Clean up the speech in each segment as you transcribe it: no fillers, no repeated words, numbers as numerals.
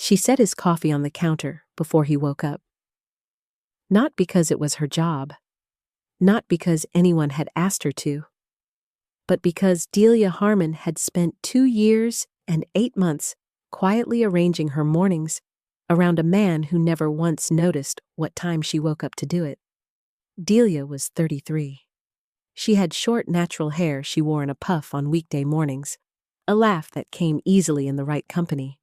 She set his coffee on the counter before he woke up. Not because it was her job, not because anyone had asked her to, but because Delia Harmon had spent 2 years and 8 months quietly arranging her mornings around a man who never once noticed what time she woke up to do it. Delia was 33. She had short natural hair she wore in a puff on weekday mornings, a laugh that came easily in the right company,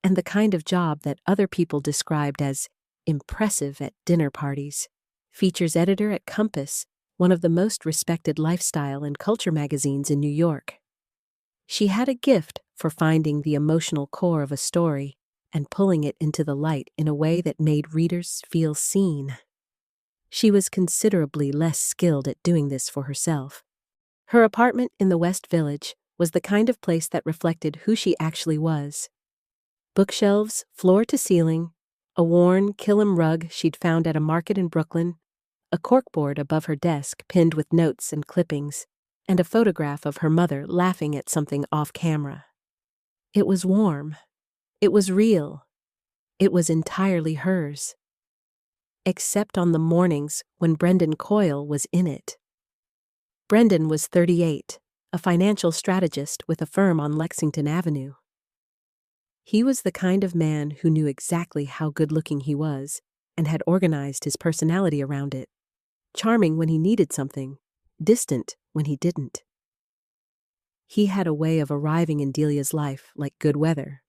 and the kind of job that other people described as impressive at dinner parties. Features editor at Compass, one of the most respected lifestyle and culture magazines in New York. She had a gift for finding the emotional core of a story and pulling it into the light in a way that made readers feel seen. She was considerably less skilled at doing this for herself. Her apartment in the West Village was the kind of place that reflected who she actually was. Bookshelves, floor to ceiling, a worn Killam rug she'd found at a market in Brooklyn, a corkboard above her desk pinned with notes and clippings, and a photograph of her mother laughing at something off camera. It was warm. It was real. It was entirely hers. Except on the mornings when Brendan Coyle was in it. Brendan was 38, a financial strategist with a firm on Lexington Avenue. He was the kind of man who knew exactly how good-looking he was and had organized his personality around it. Charming when he needed something, distant when he didn't. He had a way of arriving in Delia's life like good weather,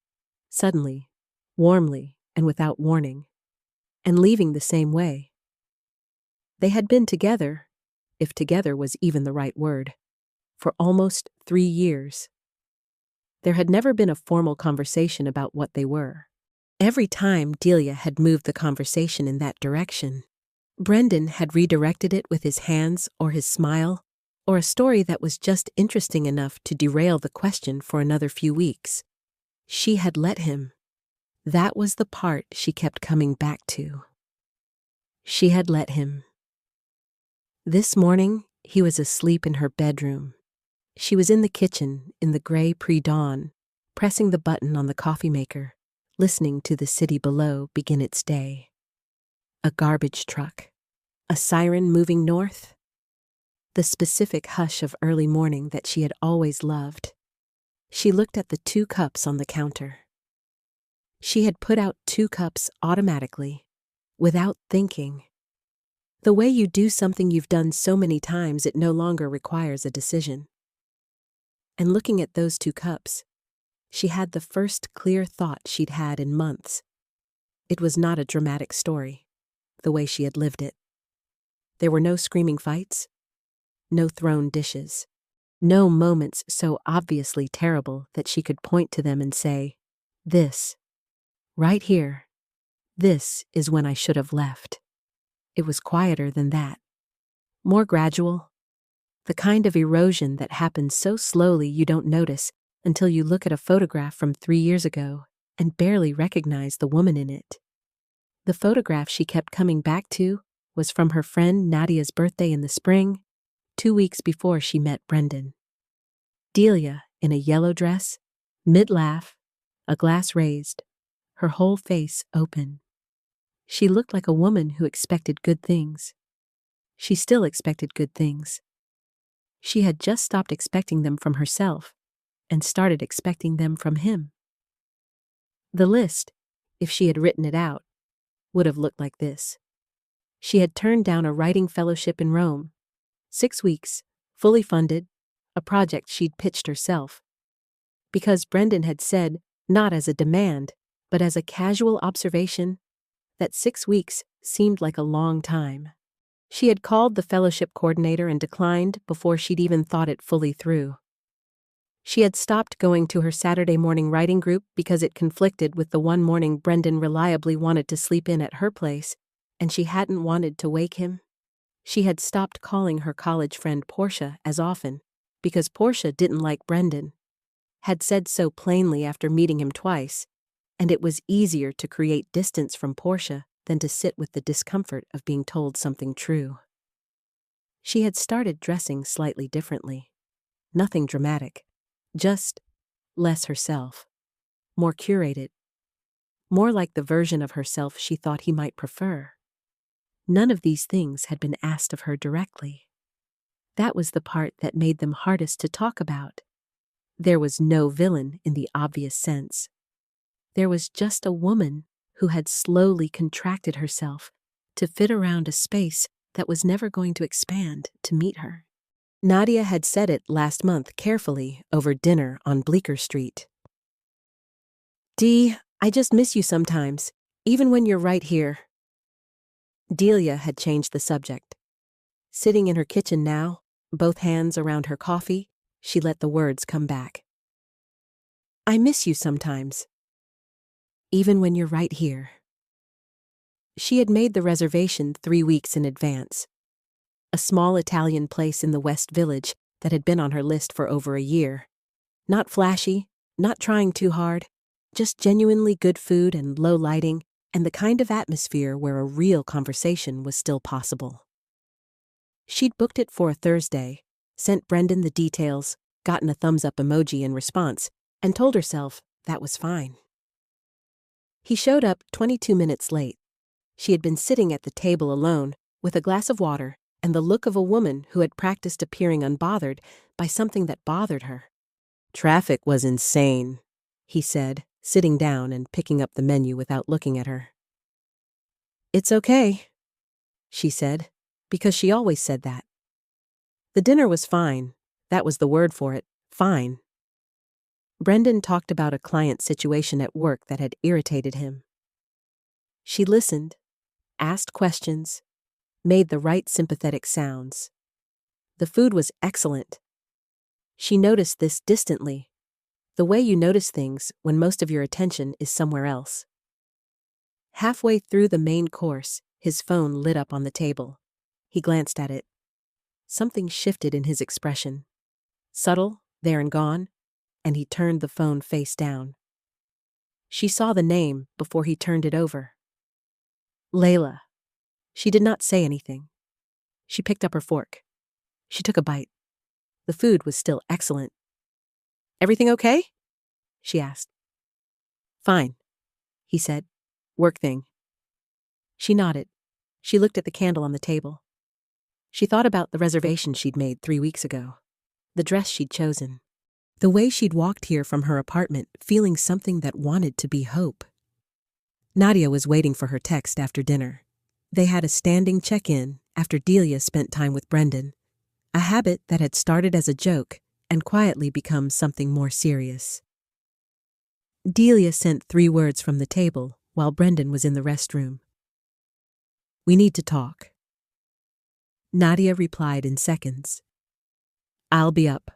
suddenly, warmly, and without warning, and leaving the same way. They had been together, if together was even the right word, for almost 3 years. There had never been a formal conversation about what they were. Every time Delia had moved the conversation in that direction, Brendan had redirected it with his hands or his smile, or a story that was just interesting enough to derail the question for another few weeks. She had let him. That was the part she kept coming back to. She had let him. This morning, he was asleep in her bedroom. She was in the kitchen in the gray pre-dawn, pressing the button on the coffee maker, listening to the city below begin its day. A garbage truck. A siren moving north. The specific hush of early morning that she had always loved. She looked at the 2 cups on the counter. She had put out 2 cups automatically, without thinking. The way you do something you've done so many times it no longer requires a decision. And looking at those 2 cups, she had the first clear thought she'd had in months. It was not a dramatic story, the way she had lived it. There were no screaming fights, no thrown dishes, no moments so obviously terrible that she could point to them and say, "This, right here, this is when I should have left." It was quieter than that, more gradual, the kind of erosion that happens so slowly you don't notice until you look at a photograph from 3 years ago and barely recognize the woman in it. The photograph she kept coming back to was from her friend Nadia's birthday in the spring, 2 weeks before she met Brendan. Delia, in a yellow dress, mid-laugh, a glass raised, her whole face open. She looked like a woman who expected good things. She still expected good things. She had just stopped expecting them from herself and started expecting them from him. The list, if she had written it out, would have looked like this. She had turned down a writing fellowship in Rome, 6 weeks, fully funded, a project she'd pitched herself. Because Brendan had said, not as a demand, but as a casual observation, that 6 weeks seemed like a long time. She had called the fellowship coordinator and declined before she'd even thought it fully through. She had stopped going to her Saturday morning writing group because it conflicted with the one morning Brendan reliably wanted to sleep in at her place, and she hadn't wanted to wake him. She had stopped calling her college friend Portia as often, because Portia didn't like Brendan, had said so plainly after meeting him twice, and it was easier to create distance from Portia than to sit with the discomfort of being told something true. She had started dressing slightly differently. Nothing dramatic, just less herself, more curated. more like the version of herself she thought he might prefer. None of these things had been asked of her directly. That was the part that made them hardest to talk about. There was no villain in the obvious sense. There was just a woman who had slowly contracted herself to fit around a space that was never going to expand to meet her. Nadia had said it last month carefully over dinner on Bleecker Street. "Dee, I just miss you sometimes, even when you're right here." Delia had changed the subject. Sitting in her kitchen now, both hands around her coffee, she let the words come back. "I miss you sometimes, even when you're right here." She had made the reservation 3 weeks in advance. A small Italian place in the West Village that had been on her list for over a year. Not flashy, not trying too hard, just genuinely good food and low lighting, and the kind of atmosphere where a real conversation was still possible. She'd booked it for a Thursday, sent Brendan the details, gotten a thumbs-up emoji in response, and told herself that was fine. He showed up 22 minutes late. She had been sitting at the table alone, with a glass of water and the look of a woman who had practiced appearing unbothered by something that bothered her. "Traffic was insane," he said, sitting down and picking up the menu without looking at her. "It's okay," she said, because she always said that. The dinner was fine. That was the word for it, fine. Brendan talked about a client situation at work that had irritated him. She listened, asked questions, made the right sympathetic sounds. The food was excellent. She noticed this distantly, the way you notice things when most of your attention is somewhere else. Halfway through the main course, his phone lit up on the table. He glanced at it. Something shifted in his expression. Subtle, there and gone, and he turned the phone face down. She saw the name before he turned it over. Layla. She did not say anything. She picked up her fork. She took a bite. The food was still excellent. "Everything okay?" she asked. "Fine," he said. "Work thing." She nodded. She looked at the candle on the table. She thought about the reservation she'd made 3 weeks ago. The dress she'd chosen. The way she'd walked here from her apartment feeling something that wanted to be hope. Nadia was waiting for her text after dinner. They had a standing check-in after Delia spent time with Brendan, a habit that had started as a joke and quietly become something more serious. Delia sent 3 words from the table while Brendan was in the restroom. "We need to talk." Nadia replied in seconds. "I'll be up."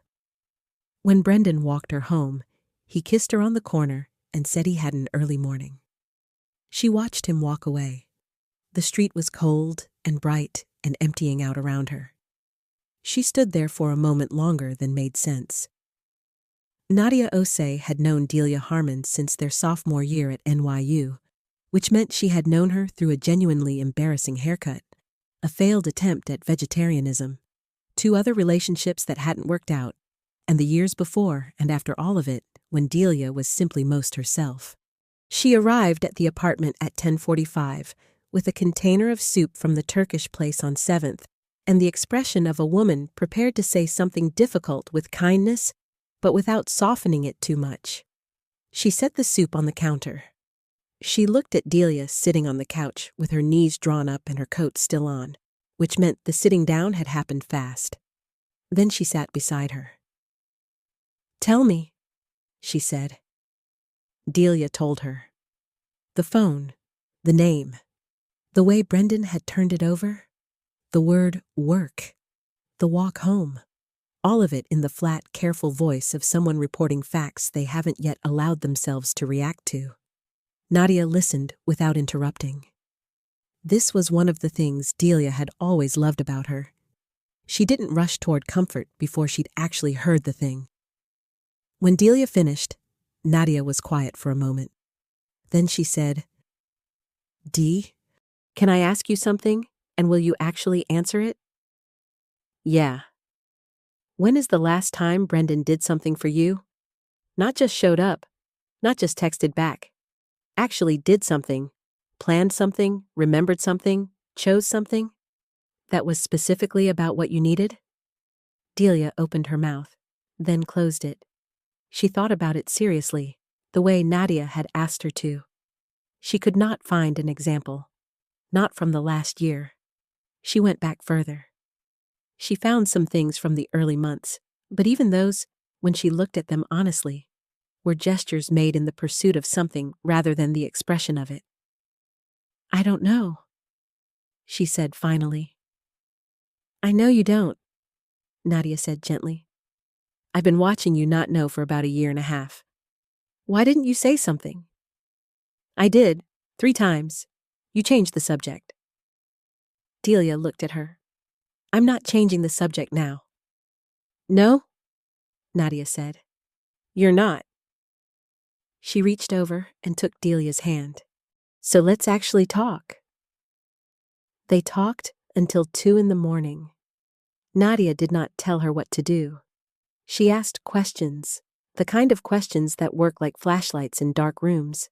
When Brendan walked her home, he kissed her on the corner and said he had an early morning. She watched him walk away. The street was cold and bright and emptying out around her. She stood there for a moment longer than made sense. Nadia Osei had known Delia Harmon since their sophomore year at NYU, which meant she had known her through a genuinely embarrassing haircut, a failed attempt at vegetarianism, 2 other relationships that hadn't worked out, and the years before and after all of it, when Delia was simply most herself. She arrived at the apartment at 10:45 with a container of soup from the Turkish place on 7th and the expression of a woman prepared to say something difficult with kindness, but without softening it too much. She set the soup on the counter. She looked at Delia sitting on the couch with her knees drawn up and her coat still on, which meant the sitting down had happened fast. Then she sat beside her. "Tell me," she said. Delia told her. The phone, the name, the way Brendan had turned it over, the word work, the walk home, all of it in the flat, careful voice of someone reporting facts they haven't yet allowed themselves to react to. Nadia listened without interrupting. This was one of the things Delia had always loved about her. She didn't rush toward comfort before she'd actually heard the thing. When Delia finished, Nadia was quiet for a moment. Then she said, "Dee, can I ask you something, and will you actually answer it?" "Yeah." "When is the last time Brendan did something for you? Not just showed up, not just texted back. actually did something, planned something, remembered something, chose something that was specifically about what you needed? Delia opened her mouth, then closed it. She thought about it seriously, the way Nadia had asked her to. She could not find an example. Not from the last year. She went back further. She found some things from the early months, but even those, when she looked at them honestly, were gestures made in the pursuit of something rather than the expression of it. "I don't know," she said finally. "I know you don't," Nadia said gently. "I've been watching you not know for about a year and a half. Why didn't you say something?" "I did, 3 times. You changed the subject." Delia looked at her. "I'm not changing the subject now." "No?" Nadia said. "You're not." She reached over and took Delia's hand. "So let's actually talk." They talked until 2 in the morning. Nadia did not tell her what to do. She asked questions, the kind of questions that work like flashlights in dark rooms.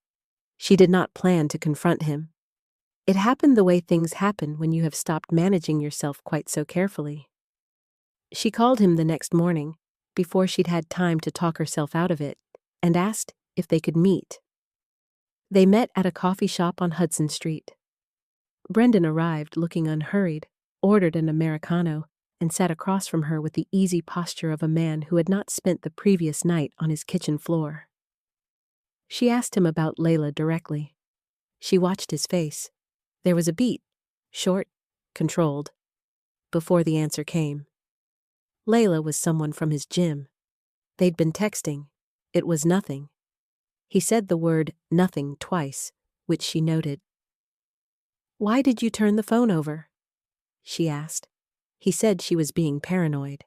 She did not plan to confront him. It happened the way things happen when you have stopped managing yourself quite so carefully. She called him the next morning, before she'd had time to talk herself out of it, and asked if they could meet. They met at a coffee shop on Hudson Street. Brendan arrived looking unhurried, ordered an Americano, and sat across from her with the easy posture of a man who had not spent the previous night on his kitchen floor. She asked him about Layla directly. She watched his face. There was a beat, short, controlled, before the answer came. Layla was someone from his gym. They'd been texting. It was nothing. He said the word nothing twice, which she noted. "Why did you turn the phone over?" she asked. He said she was being paranoid.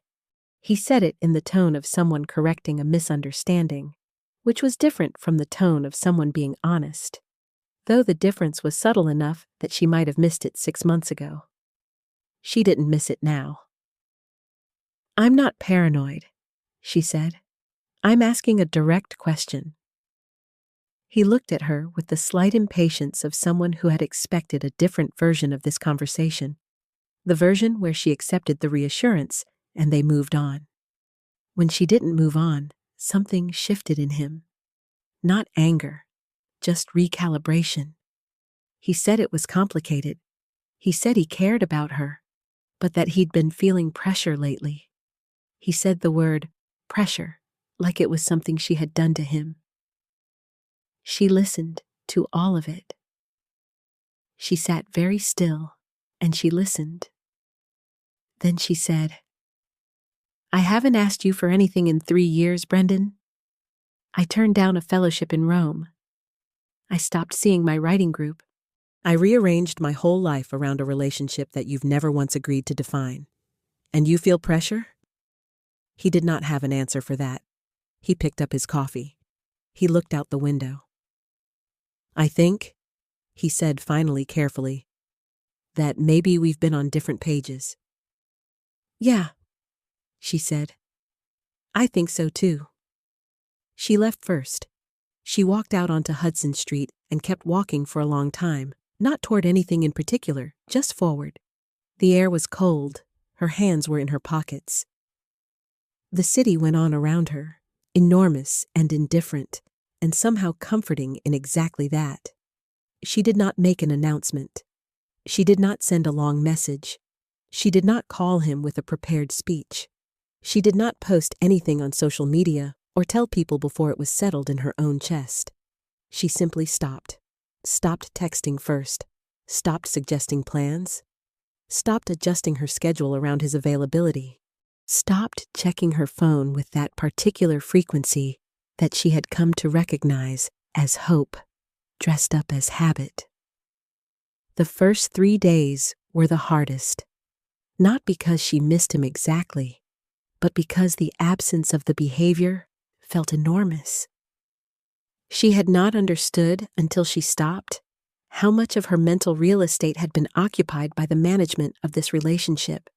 He said it in the tone of someone correcting a misunderstanding, which was different from the tone of someone being honest, though the difference was subtle enough that she might have missed it 6 months ago. She didn't miss it now. "I'm not paranoid," she said. "I'm asking a direct question." He looked at her with the slight impatience of someone who had expected a different version of this conversation, the version where she accepted the reassurance and they moved on. When she didn't move on, something shifted in him. Not anger, just recalibration. He said it was complicated. He said he cared about her, but that he'd been feeling pressure lately. He said the word pressure like it was something she had done to him. She listened to all of it. She sat very still and she listened. Then she said, "I haven't asked you for anything in 3 years, Brendan. I turned down a fellowship in Rome. I stopped seeing my writing group. I rearranged my whole life around a relationship that you've never once agreed to define. And you feel pressure?" He did not have an answer for that. He picked up his coffee. He looked out the window. "I think," he said finally carefully, "that maybe we've been on different pages." "Yeah," she said. "I think so too." She left first. She walked out onto Hudson Street and kept walking for a long time, not toward anything in particular, just forward. The air was cold. Her hands were in her pockets. The city went on around her, enormous and indifferent, and somehow comforting in exactly that. She did not make an announcement. She did not send a long message. She did not call him with a prepared speech. She did not post anything on social media or tell people before it was settled in her own chest. She simply stopped. Stopped texting first. Stopped suggesting plans. Stopped adjusting her schedule around his availability. Stopped checking her phone with that particular frequency that she had come to recognize as hope, dressed up as habit. The first 3 days were the hardest, not because she missed him exactly, but because the absence of the behavior felt enormous. She had not understood until she stopped how much of her mental real estate had been occupied by the management of this relationship.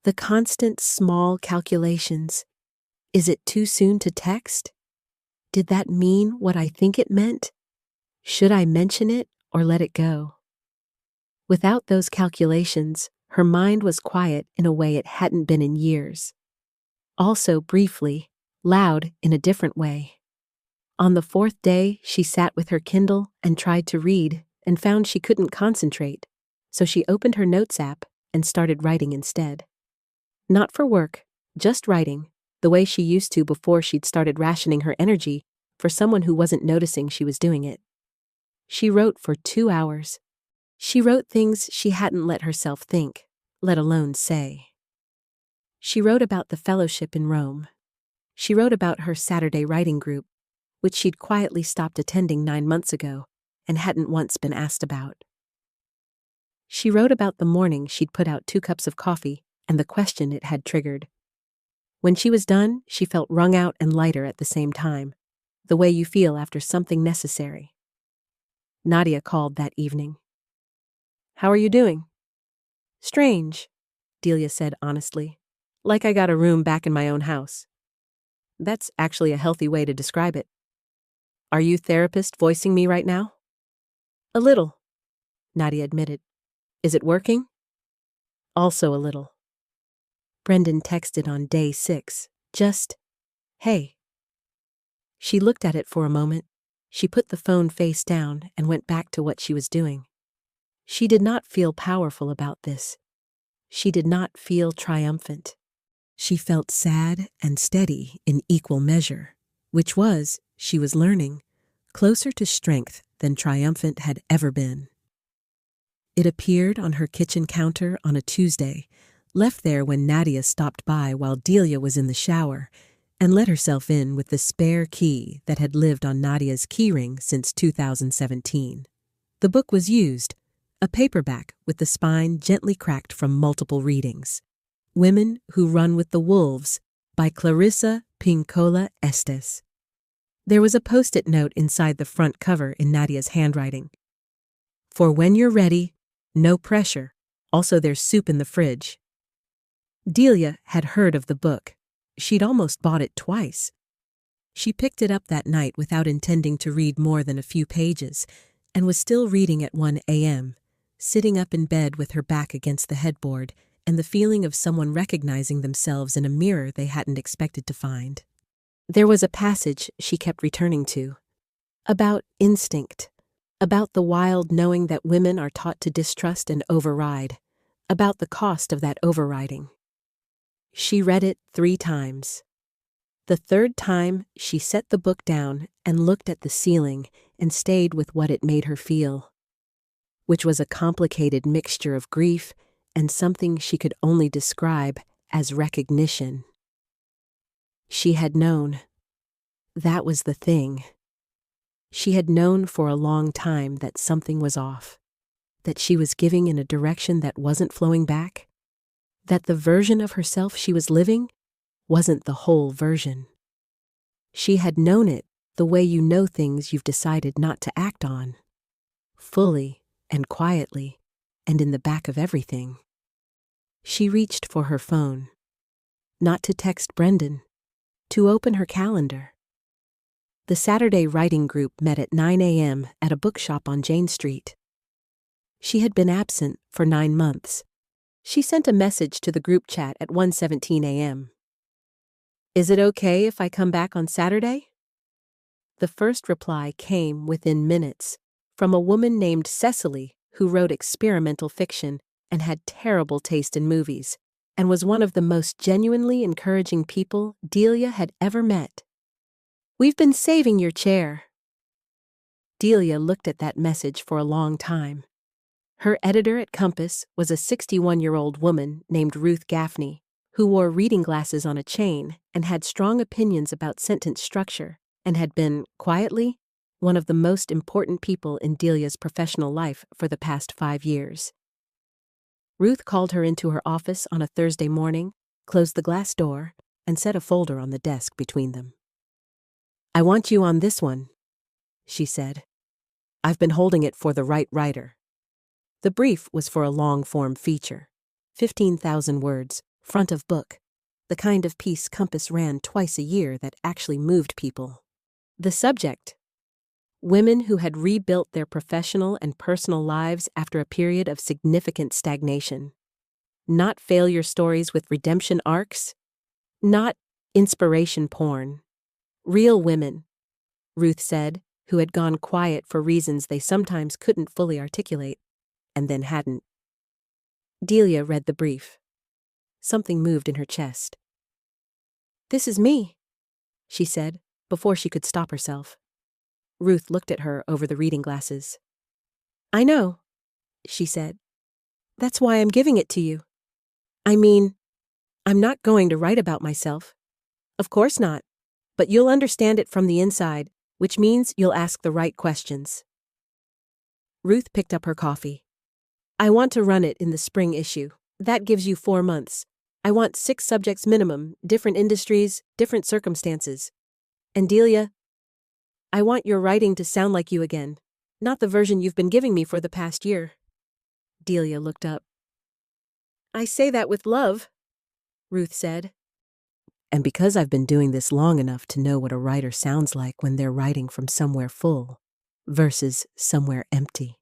The constant small calculations. Is it too soon to text? Did that mean what I think it meant? Should I mention it or let it go? Without those calculations, her mind was quiet in a way it hadn't been in years. Also, briefly, loud in a different way. On the fourth day, she sat with her Kindle and tried to read and found she couldn't concentrate, so she opened her notes app and started writing instead. Not for work, just writing, the way she used to before she'd started rationing her energy for someone who wasn't noticing she was doing it. She wrote for 2 hours. She wrote things she hadn't let herself think, let alone say. She wrote about the fellowship in Rome. She wrote about her Saturday writing group, which she'd quietly stopped attending 9 months ago and hadn't once been asked about. She wrote about the morning she'd put out 2 cups of coffee and the question it had triggered. When she was done, she felt wrung out and lighter at the same time, the way you feel after something necessary. Nadia called that evening. "How are you doing?" "Strange," Delia said honestly. "Like I got a room back in my own house." That's actually a healthy way to describe it. "Are you therapist voicing me right now?" "A little," Nadia admitted. "Is it working?" "Also a little." Brendan texted on day 6, just, "Hey." She looked at it for a moment. She put the phone face down and went back to what she was doing. She did not feel powerful about this. She did not feel triumphant. She felt sad and steady in equal measure, which was, she was learning, closer to strength than triumphant had ever been. It appeared on her kitchen counter on a Tuesday, left there when Nadia stopped by while Delia was in the shower, and let herself in with the spare key that had lived on Nadia's keyring since 2017. The book was used, a paperback with the spine gently cracked from multiple readings. Women Who Run with the Wolves by Clarissa Pinkola Estes. There was a post-it note inside the front cover in Nadia's handwriting. "For when you're ready, no pressure. Also there's soup in the fridge." Delia had heard of the book. She'd almost bought it twice. She picked it up that night without intending to read more than a few pages, and was still reading at 1 a.m., sitting up in bed with her back against the headboard and the feeling of someone recognizing themselves in a mirror they hadn't expected to find. There was a passage she kept returning to, about instinct, about the wild knowing that women are taught to distrust and override, about the cost of that overriding. She read it 3 times. The 3rd time, she set the book down and looked at the ceiling and stayed with what it made her feel, which was a complicated mixture of grief and something she could only describe as recognition. She had known. That was the thing. She had known for a long time that something was off, that she was giving in a direction that wasn't flowing back, that the version of herself she was living wasn't the whole version. She had known it the way you know things you've decided not to act on, fully and quietly and in the back of everything. She reached for her phone, not to text Brendan, to open her calendar. The Saturday writing group met at 9 a.m. at a bookshop on Jane Street. She had been absent for 9 months. She sent a message to the group chat at 1:17 a.m. "Is it okay if I come back on Saturday?" The first reply came within minutes from a woman named Cecily who wrote experimental fiction and had terrible taste in movies, and was one of the most genuinely encouraging people Delia had ever met. "We've been saving your chair." Delia looked at that message for a long time. Her editor at Compass was a 61-year-old woman named Ruth Gaffney, who wore reading glasses on a chain and had strong opinions about sentence structure, and had been, quietly, one of the most important people in Delia's professional life for the past 5 years. Ruth called her into her office on a Thursday morning, closed the glass door, and set a folder on the desk between them. "I want you on this one," she said. "I've been holding it for the right writer." The brief was for a long-form feature, 15,000 words, front of book, the kind of piece Compass ran twice a year that actually moved people. The subject: Women who had rebuilt their professional and personal lives after a period of significant stagnation. Not failure stories with redemption arcs. Not inspiration porn. Real women, Ruth said, who had gone quiet for reasons they sometimes couldn't fully articulate, and then hadn't. Delia read the brief. Something moved in her chest. "This is me," she said, before she could stop herself. Ruth looked at her over the reading glasses. "I know," she said. "That's why I'm giving it to you. I mean, I'm not going to write about myself. Of course not. But you'll understand it from the inside, which means you'll ask the right questions." Ruth picked up her coffee. "I want to run it in the spring issue. That gives you 4 months. I want 6 subjects minimum, different industries, different circumstances. And Delia, I want your writing to sound like you again, not the version you've been giving me for the past year." Delia looked up. "I say that with love," Ruth said. "And because I've been doing this long enough to know what a writer sounds like when they're writing from somewhere full versus somewhere empty."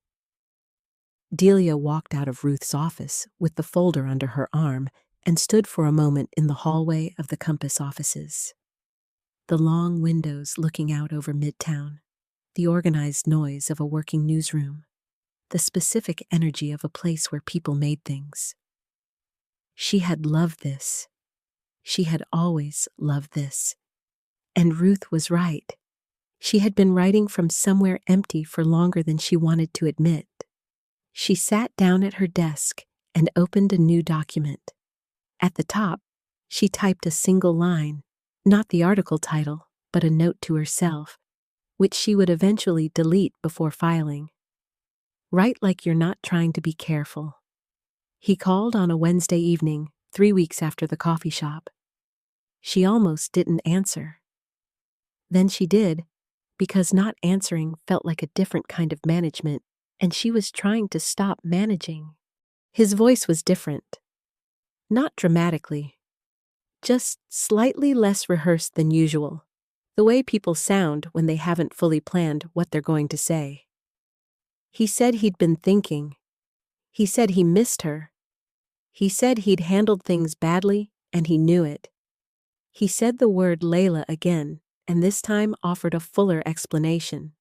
Delia walked out of Ruth's office with the folder under her arm and stood for a moment in the hallway of the Compass offices. The long windows looking out over Midtown, the organized noise of a working newsroom, the specific energy of a place where people made things. She had loved this. She had always loved this. And Ruth was right. She had been writing from somewhere empty for longer than she wanted to admit. She sat down at her desk and opened a new document. At the top, she typed a single line, not the article title, but a note to herself, which she would eventually delete before filing. "Write like you're not trying to be careful." He called on a Wednesday evening, 3 weeks after the coffee shop. She almost didn't answer. Then she did, because not answering felt like a different kind of management, and she was trying to stop managing. His voice was different. Not dramatically. Just slightly less rehearsed than usual, the way people sound when they haven't fully planned what they're going to say. He said he'd been thinking. He said he missed her. He said he'd handled things badly, and he knew it. He said the word Layla again, and this time offered a fuller explanation.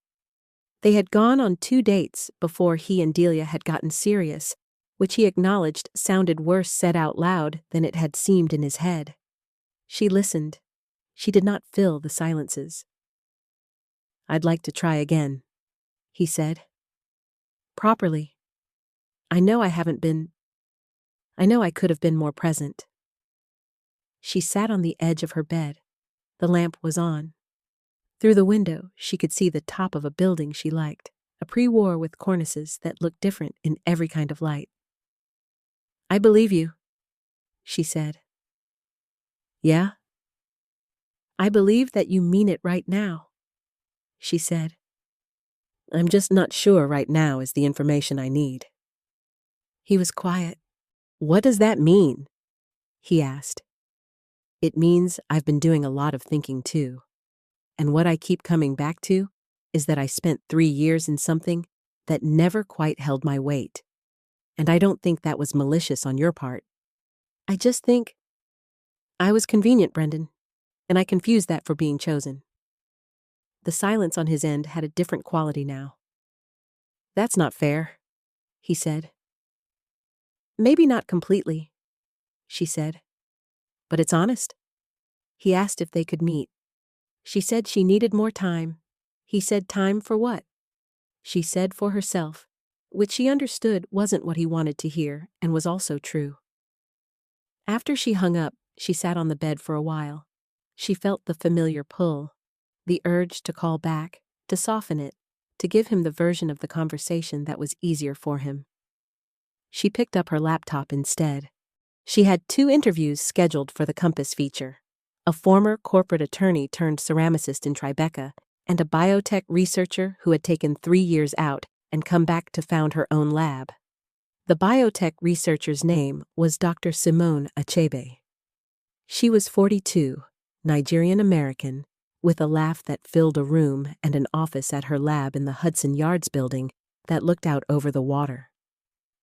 They had gone on 2 dates before he and Delia had gotten serious, which he acknowledged sounded worse said out loud than it had seemed in his head. She listened. She did not fill the silences. "I'd like to try again," he said. "Properly. I know I could have been more present." She sat on the edge of her bed. The lamp was on. Through the window, she could see the top of a building she liked, a pre-war with cornices that looked different in every kind of light. "I believe you," she said. "Yeah? I believe that you mean it right now," she said. "I'm just not sure right now is the information I need." He was quiet. "What does that mean?" he asked. "It means I've been doing a lot of thinking too. And what I keep coming back to is that I spent 3 years in something that never quite held my weight. And I don't think that was malicious on your part. I just think I was convenient, Brendan, and I confused that for being chosen." The silence on his end had a different quality now. "That's not fair," he said. "Maybe not completely," she said. "But it's honest." He asked if they could meet. She said she needed more time. He said time for what? She said for herself, which she understood wasn't what he wanted to hear and was also true. After she hung up, she sat on the bed for a while. She felt the familiar pull, the urge to call back, to soften it, to give him the version of the conversation that was easier for him. She picked up her laptop instead. She had 2 interviews scheduled for the Compass feature. A former corporate attorney turned ceramicist in Tribeca, and a biotech researcher who had taken 3 years out and come back to found her own lab. The biotech researcher's name was Dr. Simone Achebe. She was 42, Nigerian American, with a laugh that filled a room and an office at her lab in the Hudson Yards building that looked out over the water.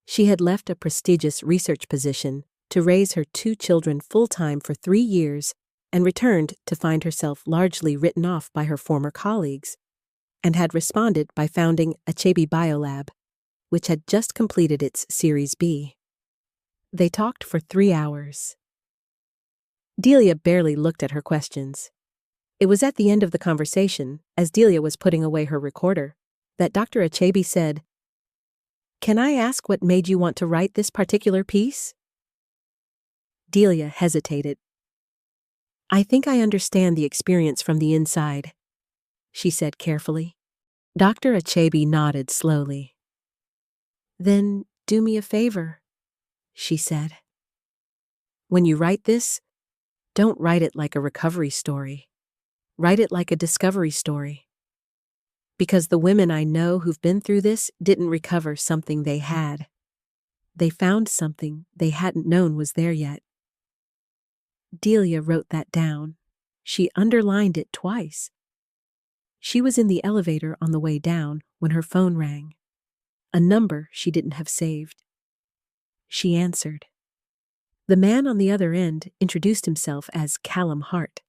She had left a prestigious research position to raise her 2 children full-time for 3 years and returned to find herself largely written off by her former colleagues, and had responded by founding Achebe Biolab, which had just completed its Series B. They talked for 3 hours. Delia barely looked at her questions. It was at the end of the conversation, as Delia was putting away her recorder, that Dr. Achebe said, "Can I ask what made you want to write this particular piece?" Delia hesitated. "I think I understand the experience from the inside," she said carefully. Dr. Achebe nodded slowly. "Then do me a favor," she said. "When you write this, don't write it like a recovery story. Write it like a discovery story. Because the women I know who've been through this didn't recover something they had. They found something they hadn't known was there yet." Delia wrote that down. She underlined it twice. She was in the elevator on the way down when her phone rang. A number she didn't have saved. She answered. The man on the other end introduced himself as Callum Hart.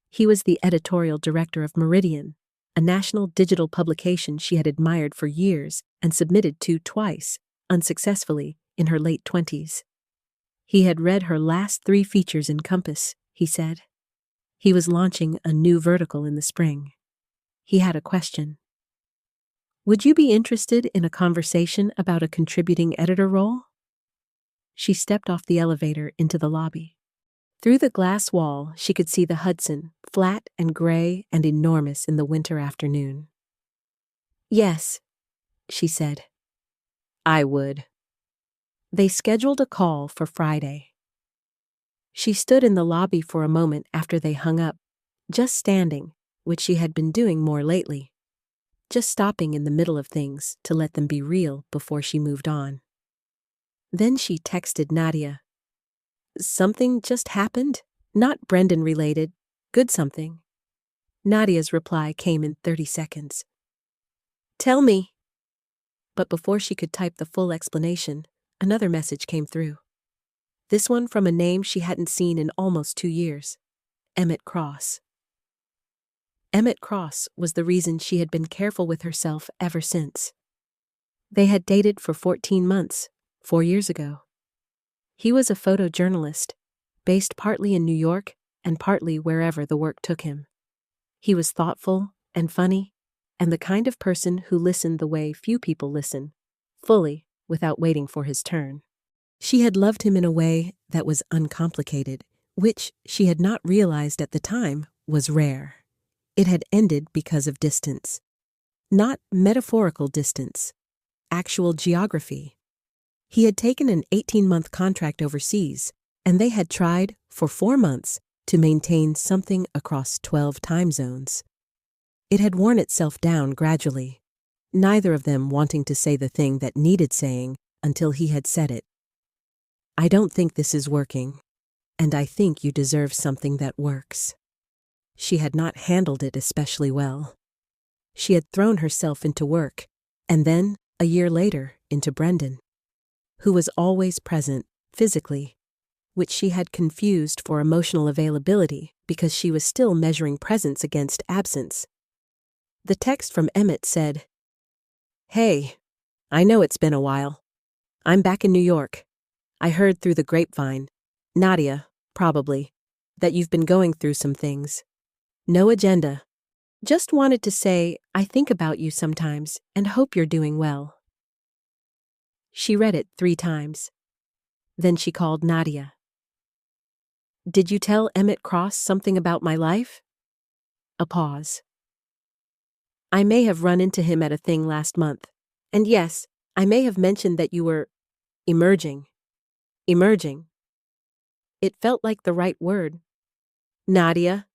He was the editorial director of Meridian, a national digital publication she had admired for years and submitted to twice, unsuccessfully, in her late 20s. He had read her last 3 features in Compass, he said. He was launching a new vertical in the spring. He had a question. "Would you be interested in a conversation about a contributing editor role?" She stepped off the elevator into the lobby. Through the glass wall, she could see the Hudson, flat and gray and enormous in the winter afternoon. "Yes," she said. "I would." They scheduled a call for Friday. She stood in the lobby for a moment after they hung up, just standing, which she had been doing more lately. Just stopping in the middle of things to let them be real before she moved on. Then she texted Nadia. "Something just happened? Not Brendan related. Good something." Nadia's reply came in 30 seconds. "Tell me." But before she could type the full explanation, another message came through. This one from a name she hadn't seen in almost 2 years. Emmett Cross. Emmett Cross was the reason she had been careful with herself ever since. They had dated for 14 months, 4 years ago. He was a photojournalist, based partly in New York and partly wherever the work took him. He was thoughtful and funny, and the kind of person who listened the way few people listen, fully, without waiting for his turn. She had loved him in a way that was uncomplicated, which she had not realized at the time was rare. It had ended because of distance. Not metaphorical distance, actual geography. He had taken an 18-month contract overseas, and they had tried, for 4 months, to maintain something across 12 time zones. It had worn itself down gradually, neither of them wanting to say the thing that needed saying until he had said it. "I don't think this is working, and I think you deserve something that works." She had not handled it especially well. She had thrown herself into work, and then, a year later, into Brendan, who was always present, physically, which she had confused for emotional availability because she was still measuring presence against absence. The text from Emmett said, "Hey, I know it's been a while. I'm back in New York. I heard through the grapevine, Nadia, probably, that you've been going through some things. No agenda. Just wanted to say I think about you sometimes and hope you're doing well." She read it 3 times. Then she called Nadia. "Did you tell Emmett Cross something about my life?" A pause. "I may have run into him at a thing last month. And yes, I may have mentioned that you were emerging. Emerging. It felt like the right word. Nadia."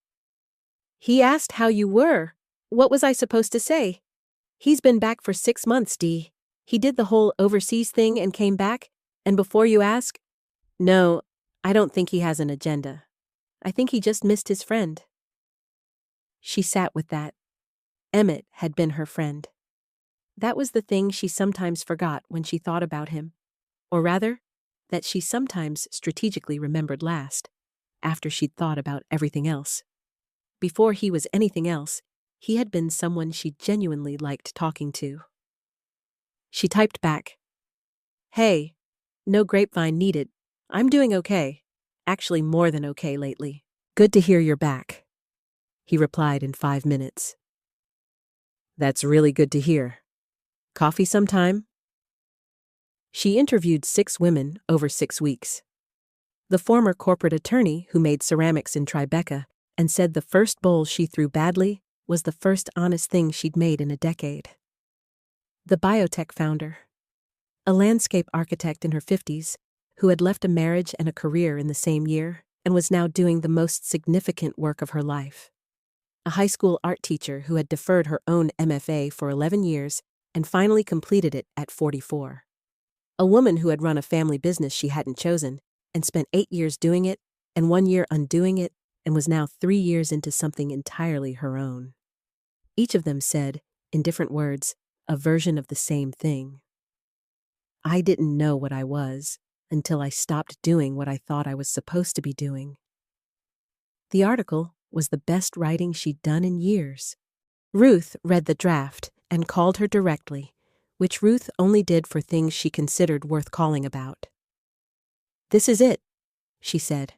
"He asked how you were. What was I supposed to say? He's been back for 6 months, Dee. He did the whole overseas thing and came back, and before you ask, no, I don't think he has an agenda. I think he just missed his friend." She sat with that. Emmett had been her friend. That was the thing she sometimes forgot when she thought about him. Or rather, that she sometimes strategically remembered last, after she'd thought about everything else. Before he was anything else, he had been someone she genuinely liked talking to. She typed back, "Hey, no grapevine needed. I'm doing okay. Actually more than okay lately. Good to hear you're back." He replied in 5 minutes. "That's really good to hear. Coffee sometime?" She interviewed 6 women over 6 weeks. The former corporate attorney who made ceramics in Tribeca and said the first bowl she threw badly was the first honest thing she'd made in a decade. The biotech founder, a landscape architect in her 50s who had left a marriage and a career in the same year and was now doing the most significant work of her life. A high school art teacher who had deferred her own MFA for 11 years and finally completed it at 44. A woman who had run a family business she hadn't chosen and spent 8 years doing it and 1 year undoing it and was now 3 years into something entirely her own. Each of them said, in different words, a version of the same thing. "I didn't know what I was until I stopped doing what I thought I was supposed to be doing." The article was the best writing she'd done in years. Ruth read the draft and called her directly, which Ruth only did for things she considered worth calling about. "This is it," she said.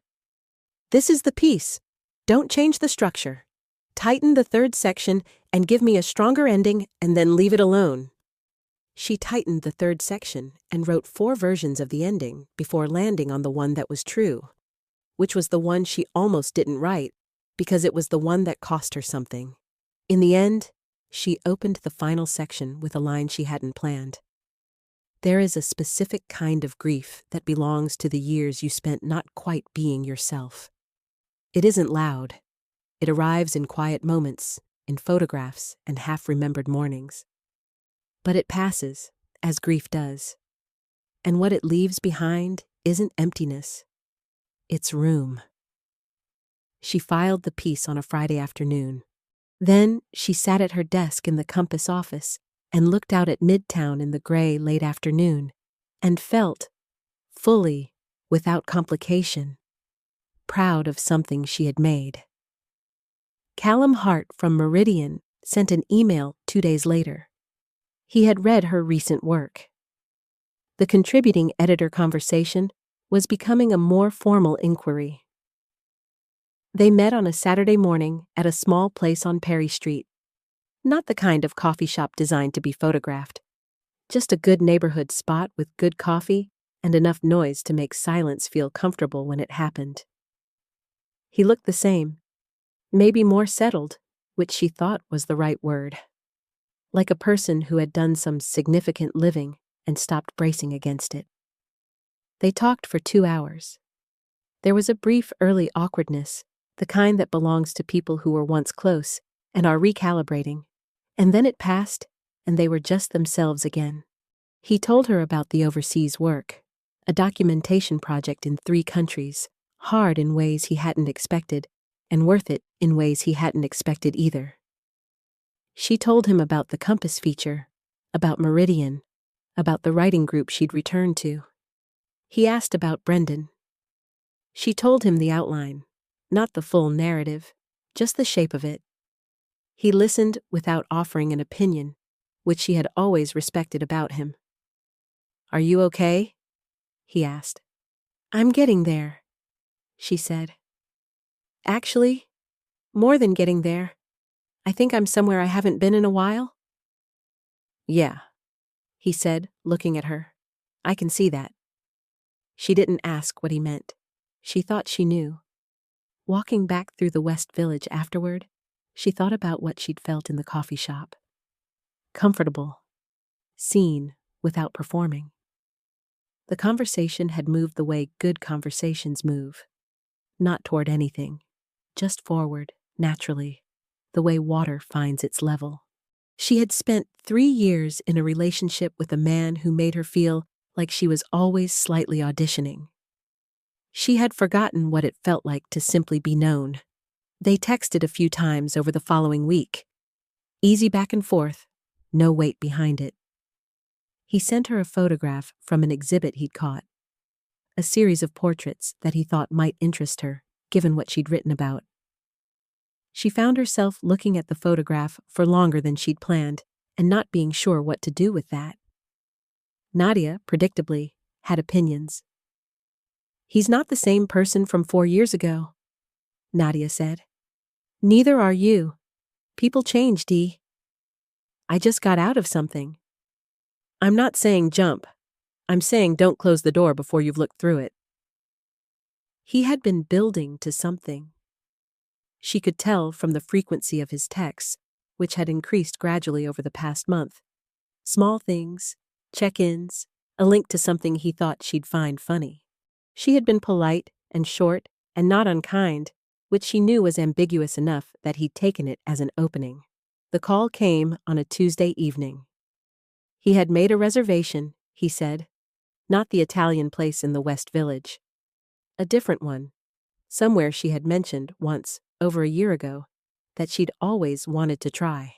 "This is the piece. Don't change the structure. Tighten the 3rd section and give me a stronger ending and then leave it alone." She tightened the 3rd section and wrote 4 versions of the ending before landing on the one that was true, which was the one she almost didn't write because it was the one that cost her something. In the end, she opened the final section with a line she hadn't planned. "There is a specific kind of grief that belongs to the years you spent not quite being yourself. It isn't loud. It arrives in quiet moments, in photographs and half-remembered mornings. But it passes, as grief does. And what it leaves behind isn't emptiness. It's room." She filed the piece on a Friday afternoon. Then she sat at her desk in the Compass office and looked out at Midtown in the gray late afternoon and felt, fully, without complication, proud of something she had made. Callum Hart from Meridian sent an email 2 days later. He had read her recent work. The contributing editor conversation was becoming a more formal inquiry. They met on a Saturday morning at a small place on Perry Street. Not the kind of coffee shop designed to be photographed. Just a good neighborhood spot with good coffee and enough noise to make silence feel comfortable when it happened. He looked the same. Maybe more settled, which she thought was the right word. Like a person who had done some significant living and stopped bracing against it. They talked for 2 hours. There was a brief early awkwardness, the kind that belongs to people who were once close and are recalibrating, and then it passed, and they were just themselves again. He told her about the overseas work, a documentation project in 3 countries, hard in ways he hadn't expected, and worth it in ways he hadn't expected either. She told him about the Compass feature, about Meridian, about the writing group she'd returned to. He asked about Brendan. She told him the outline, not the full narrative, just the shape of it. He listened without offering an opinion, which she had always respected about him. "Are you okay?" he asked. "I'm getting there," she said. "Actually, more than getting there. I think I'm somewhere I haven't been in a while." "Yeah," he said, looking at her. "I can see that." She didn't ask what he meant. She thought she knew. Walking back through the West Village afterward, she thought about what she'd felt in the coffee shop. Comfortable. Seen without performing. The conversation had moved the way good conversations move. Not toward anything. Just forward, naturally. The way water finds its level. She had spent 3 years in a relationship with a man who made her feel like she was always slightly auditioning. She had forgotten what it felt like to simply be known, They texted a few times over the following week. Easy back and forth, no weight behind it. He sent her a photograph from an exhibit he'd caught, a series of portraits that he thought might interest her, given what she'd written about. She found herself looking at the photograph for longer than she'd planned, and not being sure what to do with that. Nadia, predictably, had opinions. "He's not the same person from 4 years ago," Nadia said. "Neither are you. People change, Dee. I just got out of something. I'm not saying jump. I'm saying don't close the door before you've looked through it." He had been building to something. She could tell from the frequency of his texts, which had increased gradually over the past month. Small things, check-ins, a link to something he thought she'd find funny. She had been polite and short and not unkind, which she knew was ambiguous enough that he'd taken it as an opening. The call came on a Tuesday evening. He had made a reservation, he said, not the Italian place in the West Village. A different one, somewhere she had mentioned once, over a year ago, that she'd always wanted to try.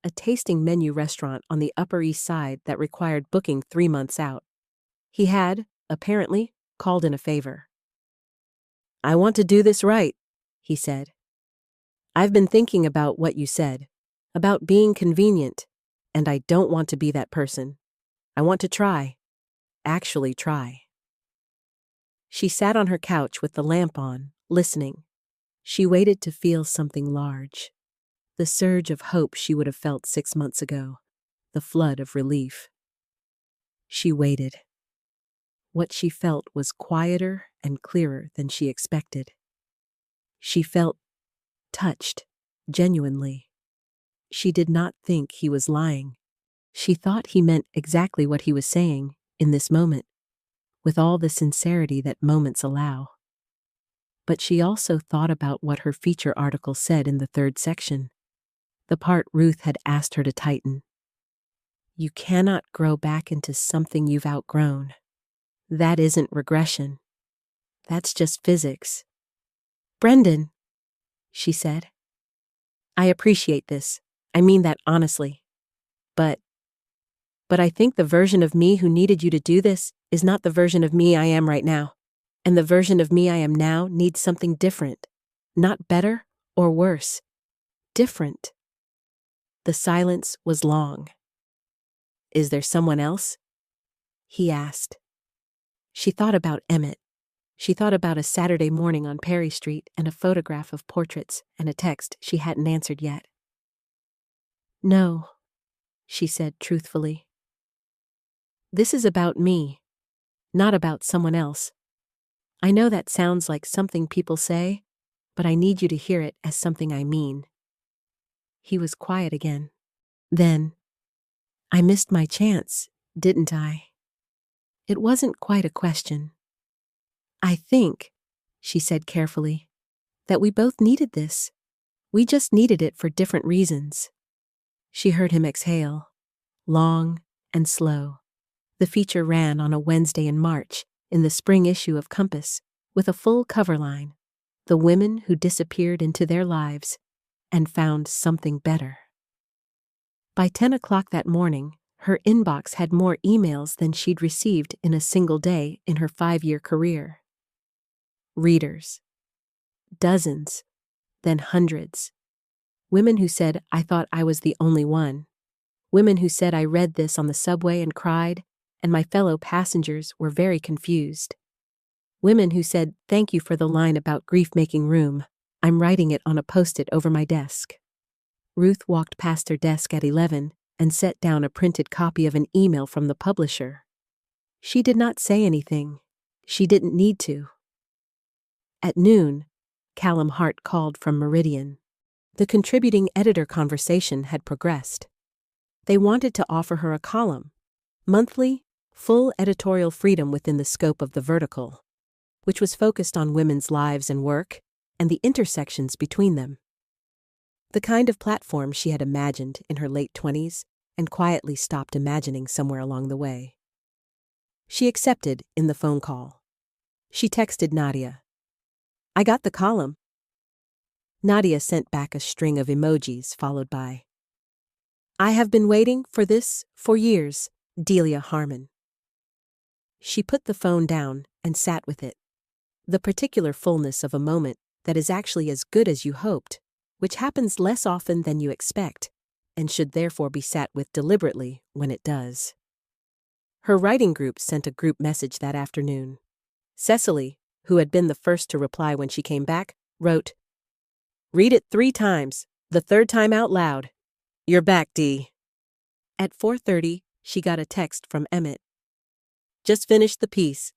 A tasting menu restaurant on the Upper East Side that required booking 3 months out. He had, apparently, called in a favor. "I want to do this right," he said. "I've been thinking about what you said, about being convenient, and I don't want to be that person. I want to try. Actually try." She sat on her couch with the lamp on, listening. She waited to feel something large. The surge of hope she would have felt 6 months ago. The flood of relief. She waited. What she felt was quieter and clearer than she expected. She felt touched, genuinely. She did not think he was lying. She thought he meant exactly what he was saying in this moment, with all the sincerity that moments allow. But she also thought about what her feature article said in the 3rd section, the part Ruth had asked her to tighten. You cannot grow back into something you've outgrown. That isn't regression. That's just physics. "Brendan," she said. "I appreciate this. I mean that honestly. But I think the version of me who needed you to do this is not the version of me I am right now. And the version of me I am now needs something different. Not better or worse. Different." The silence was long. "Is there someone else?" he asked. She thought about Emmett. She thought about a Saturday morning on Perry Street and a photograph of portraits and a text she hadn't answered yet. "No," she said truthfully. "This is about me, not about someone else. I know that sounds like something people say, but I need you to hear it as something I mean." He was quiet again. Then, "I missed my chance, didn't I?" It wasn't quite a question. "I think," she said carefully, "that we both needed this. We just needed it for different reasons." She heard him exhale, long and slow. The feature ran on a Wednesday in March, in the spring issue of Compass, with a full cover line, "The Women Who Disappeared into Their Lives and Found Something Better." By 10 o'clock that morning, her inbox had more emails than she'd received in a single day in her 5-year career. Readers. Dozens, then hundreds. Women who said, "I thought I was the only one." Women who said, "I read this on the subway and cried, and my fellow passengers were very confused." Women who said, "Thank you for the line about grief making room. I'm writing it on a post-it over my desk." Ruth walked past her desk at 11 and set down a printed copy of an email from the publisher. She did not say anything. She didn't need to. At noon, Callum Hart called from Meridian. The contributing editor conversation had progressed. They wanted to offer her a column, monthly, full editorial freedom within the scope of the vertical, which was focused on women's lives and work and the intersections between them. The kind of platform she had imagined in her late 20s and quietly stopped imagining somewhere along the way. She accepted in the phone call. She texted Nadia, "I got the column." Nadia sent back a string of emojis followed by, "I have been waiting for this for years, Delia Harmon." She put the phone down and sat with it. The particular fullness of a moment that is actually as good as you hoped, which happens less often than you expect, and should therefore be sat with deliberately when it does. Her writing group sent a group message that afternoon. Cecily, who had been the first to reply when she came back, wrote, "Read it 3 times, the 3rd time out loud. You're back, Dee." At 4:30, she got a text from Emmett. "Just finished the piece.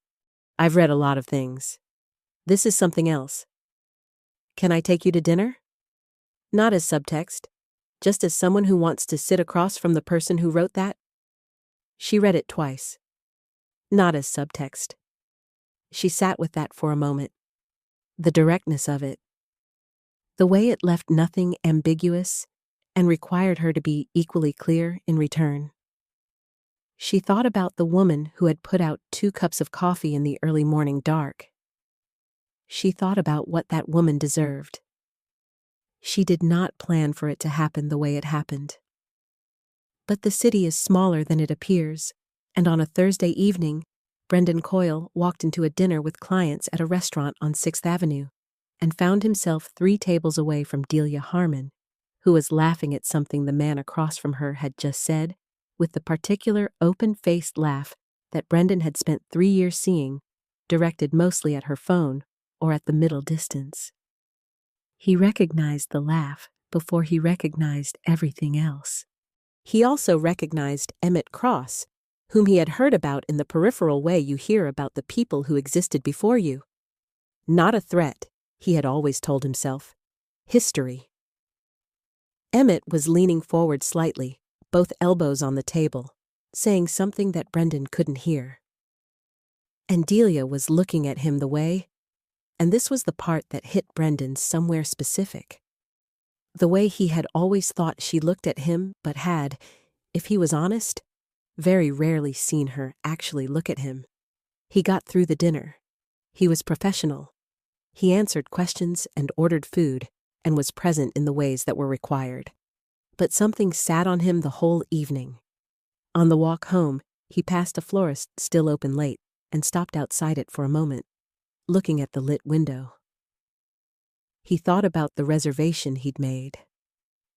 I've read a lot of things. This is something else. Can I take you to dinner?" Not as subtext, just as someone who wants to sit across from the person who wrote that. She read it twice. Not as subtext. She sat with that for a moment. The directness of it. The way it left nothing ambiguous and required her to be equally clear in return. She thought about the woman who had put out 2 cups of coffee in the early morning dark. She thought about what that woman deserved. She did not plan for it to happen the way it happened. But the city is smaller than it appears, and on a Thursday evening, Brendan Coyle walked into a dinner with clients at a restaurant on 6th Avenue and found himself 3 tables away from Delia Harmon, who was laughing at something the man across from her had just said, with the particular open-faced laugh that Brendan had spent 3 years seeing, directed mostly at her phone or at the middle distance. He recognized the laugh before he recognized everything else. He also recognized Emmett Cross, whom he had heard about in the peripheral way you hear about the people who existed before you. Not a threat, he had always told himself. History. Emmett was leaning forward slightly, both elbows on the table, saying something that Brendan couldn't hear. And Delia was looking at him the way, and this was the part that hit Brendan somewhere specific. The way he had always thought she looked at him but had, if he was honest, very rarely seen her actually look at him. He got through the dinner. He was professional. He answered questions and ordered food and was present in the ways that were required. But something sat on him the whole evening. On the walk home, he passed a florist still open late and stopped outside it for a moment, looking at the lit window. He thought about the reservation he'd made,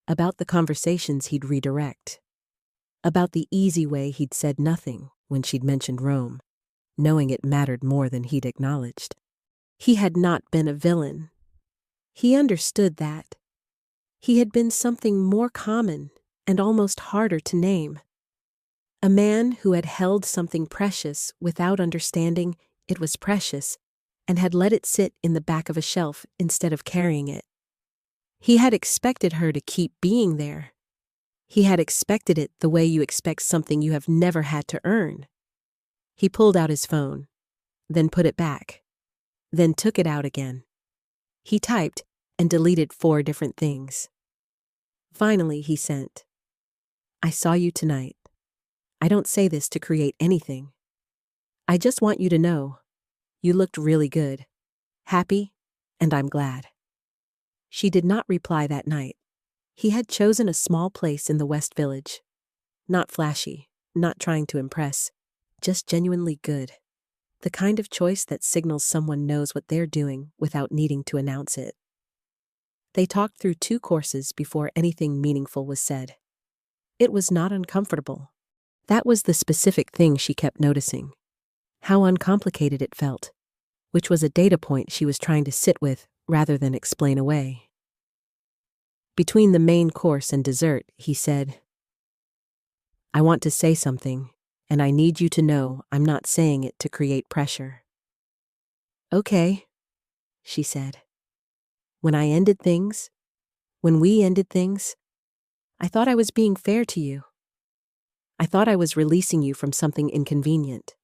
about the conversations he'd redirect, about the easy way he'd said nothing when she'd mentioned Rome, knowing it mattered more than he'd acknowledged. He had not been a villain. He understood that. He had been something more common and almost harder to name. A man who had held something precious without understanding it was precious and had let it sit in the back of a shelf instead of carrying it. He had expected her to keep being there. He had expected it the way you expect something you have never had to earn. He pulled out his phone, then put it back, then took it out again. He typed and deleted 4 different things. Finally, he sent, "I saw you tonight. I don't say this to create anything. I just want you to know, you looked really good, happy, and I'm glad." She did not reply that night. He had chosen a small place in the West Village. Not flashy, not trying to impress, just genuinely good. The kind of choice that signals someone knows what they're doing without needing to announce it. They talked through 2 courses before anything meaningful was said. It was not uncomfortable. That was the specific thing she kept noticing. How uncomplicated it felt, which was a data point she was trying to sit with rather than explain away. Between the main course and dessert, he said, "I want to say something, and I need you to know I'm not saying it to create pressure." "Okay," she said. When we ended things, I thought I was being fair to you. I thought I was releasing you from something inconvenient."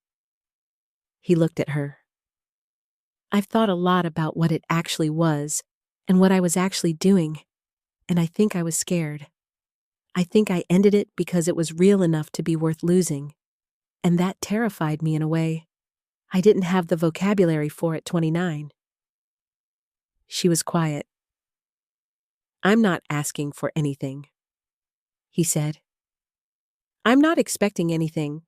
He looked at her. "I've thought a lot about what it actually was and what I was actually doing, and I think I was scared. I think I ended it because it was real enough to be worth losing, and that terrified me in a way I didn't have the vocabulary for at 29. She was quiet. I'm not asking for anything, he said. I'm not expecting anything.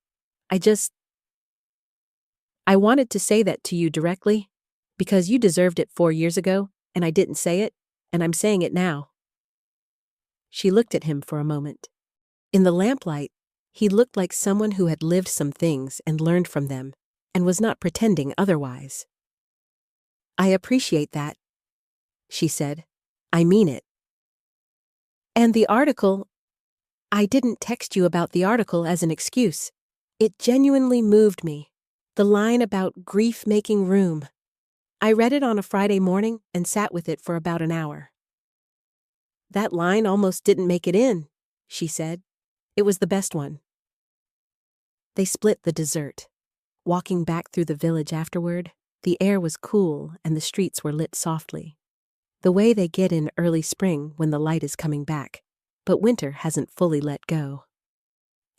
I wanted to say that to you directly, because you deserved it 4 years ago, and I didn't say it, and I'm saying it now. She looked at him for a moment. In the lamplight, he looked like someone who had lived some things and learned from them, and was not pretending otherwise. I appreciate that, she said. I mean it. And the article, I didn't text you about the article as an excuse. It genuinely moved me. The line about grief making room. I read it on a Friday morning and sat with it for about an hour. That line almost didn't make it in, she said. It was the best one. They split the dessert. Walking back through the village afterward, the air was cool and the streets were lit softly. The way they get in early spring when the light is coming back, but winter hasn't fully let go.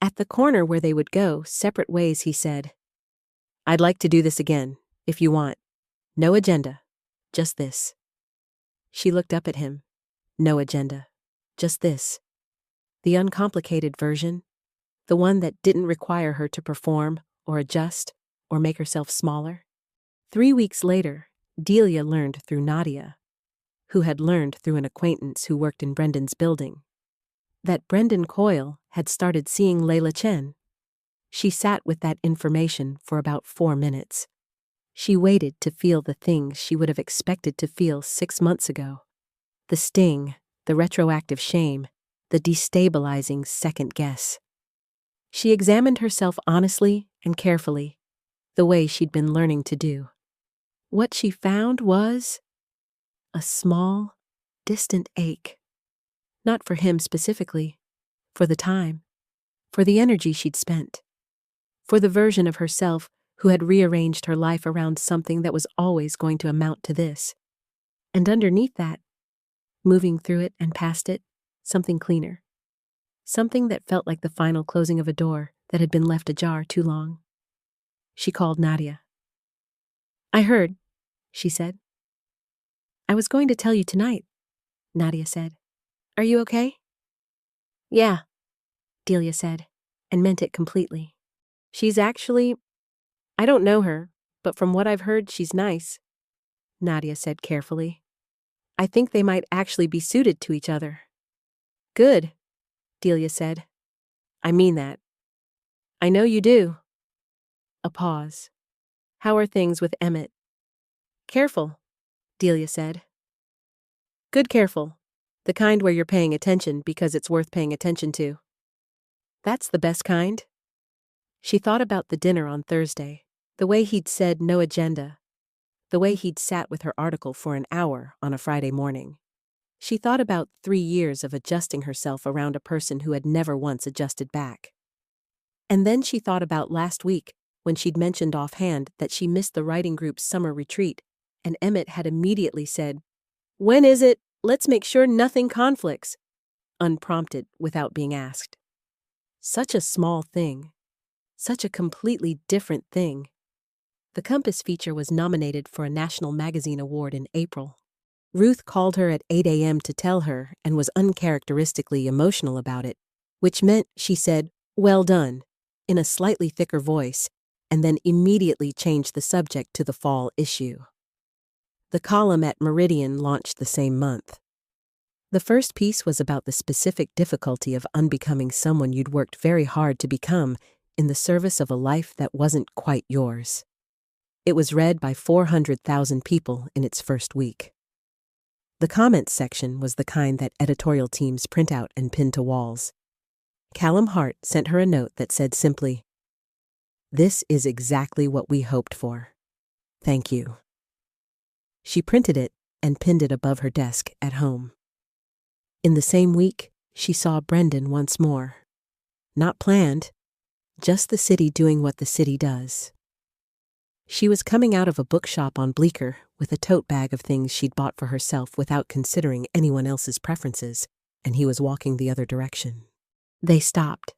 At the corner where they would go separate ways, he said, I'd like to do this again, if you want. No agenda, just this. She looked up at him. No agenda, just this. The uncomplicated version, the one that didn't require her to perform or adjust or make herself smaller. 3 weeks later, Delia learned through Nadia, who had learned through an acquaintance who worked in Brendan's building, that Brendan Coyle had started seeing Layla Chen. She sat with that information for about 4 minutes. She waited to feel the things she would have expected to feel 6 months ago. The sting, the retroactive shame, the destabilizing second guess. She examined herself honestly and carefully, the way she'd been learning to do. What she found was a small, distant ache. Not for him specifically, for the time, for the energy she'd spent, for the version of herself who had rearranged her life around something that was always going to amount to this. And underneath that, moving through it and past it, something cleaner. Something that felt like the final closing of a door that had been left ajar too long. She called Nadia. I heard, she said. I was going to tell you tonight, Nadia said. Are you okay? Yeah, Delia said, and meant it completely. She's actually, I don't know her, but from what I've heard, she's nice, Nadia said carefully. I think they might actually be suited to each other. Good, Delia said. I mean that. I know you do. A pause. How are things with Emmett? Careful, Delia said. Good careful. The kind where you're paying attention because it's worth paying attention to. That's the best kind. She thought about the dinner on Thursday, the way he'd said no agenda, the way he'd sat with her article for an hour on a Friday morning. She thought about 3 years of adjusting herself around a person who had never once adjusted back. And then she thought about last week when she'd mentioned offhand that she missed the writing group's summer retreat, and Emmett had immediately said, When is it? Let's make sure nothing conflicts, unprompted without being asked. Such a small thing. Such a completely different thing. The Compass feature was nominated for a National Magazine Award in April. Ruth called her at 8 a.m. to tell her and was uncharacteristically emotional about it, which meant she said, Well done, in a slightly thicker voice, and then immediately changed the subject to the fall issue. The column at Meridian launched the same month. The first piece was about the specific difficulty of unbecoming someone you'd worked very hard to become in the service of a life that wasn't quite yours. It was read by 400,000 people in its first week. The comments section was the kind that editorial teams print out and pin to walls. Callum Hart sent her a note that said simply, This is exactly what we hoped for. Thank you. She printed it and pinned it above her desk at home. In the same week, she saw Brendan once more. Not planned, just the city doing what the city does. She was coming out of a bookshop on Bleecker with a tote bag of things she'd bought for herself without considering anyone else's preferences, and he was walking the other direction. They stopped.